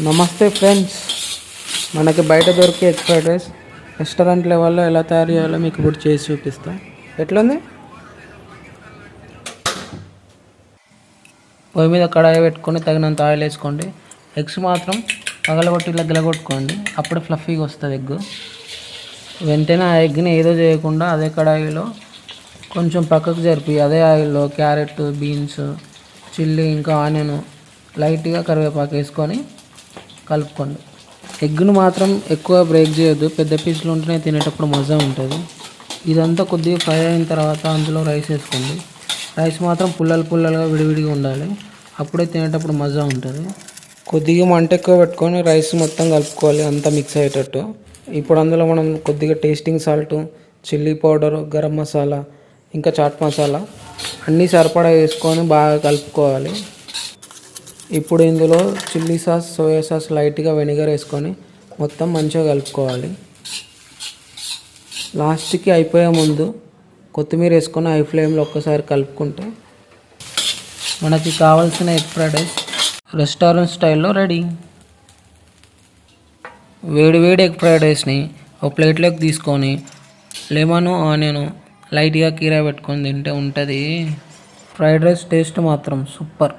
నమస్తే ఫ్రెండ్స్, మనకి బయట దొరికే ఎగ్ ఫ్రైడ్ రైస్ రెస్టారెంట్ లెవెల్లో ఎలా తయారు చేయాలో మీకు ఇప్పుడు చేసి చూపిస్తా. ఎట్లుంది? పొయ్యి మీద కడాయి పెట్టుకొని తగినంత ఆయిల్ వేసుకోండి. ఎగ్స్ మాత్రం పగలగొట్టి ఇలా గెలగొట్టుకోండి, అప్పుడు ఫ్లఫీగా వస్తుంది ఎగ్. వెంటనే ఆ ఎగ్ని ఏదో చేయకుండా అదే కడాయిలో కొంచెం పక్కకు జరిపి అదే ఆయిల్లో క్యారెట్, బీన్స్, చిల్లీ ఇంకా ఆనియన్, లైట్గా కరివేపాకు వేసుకొని కలుపుకోండి. ఎగ్ను మాత్రం ఎక్కువ బ్రేక్ చేయొద్దు, పెద్ద పీసులు ఉంటేనే తినేటప్పుడు మజా ఉంటుంది. ఇదంతా కొద్దిగా ఫ్రై అయిన తర్వాత అందులో రైస్ వేసుకోండి. రైస్ మాత్రం పుల్లలుగా విడివిడిగా ఉండాలి, అప్పుడే తినేటప్పుడు మజా ఉంటుంది. కొద్దిగా మంట ఎక్కువ పెట్టుకొని రైస్ మొత్తం కలుపుకోవాలి, అంతా మిక్స్ అయ్యేటట్టు. ఇప్పుడు అందులో మనం కొద్దిగా tasting salt, chilli powder, garam masala, ఇంకా చాట్ మసాలా అన్నీ సరిపడా వేసుకొని బాగా కలుపుకోవాలి. ఇప్పుడు ఇందులో చిల్లీ సాస్, సోయా సాస్, లైట్గా వెనిగర్ వేసుకొని మొత్తం మంచిగా కలుపుకోవాలి. లాస్ట్కి అయిపోయే ముందు కొత్తిమీర వేసుకొని హై ఫ్లేమ్లో ఒక్కసారి కలుపుకుంటే మనకి కావాల్సిన ఎగ్ ఫ్రైడ్ రైస్ రెస్టారెంట్ స్టైల్లో రెడీ. వేడి ఎగ్ ఫ్రైడ్ రైస్ని ఒక ప్లేట్లోకి తీసుకొని లెమన్, ఆనియన్, లైట్గా కీరా పెట్టుకొని తింటే ఉంటుంది ఫ్రైడ్ రైస్. టేస్ట్ మాత్రం సూపర్.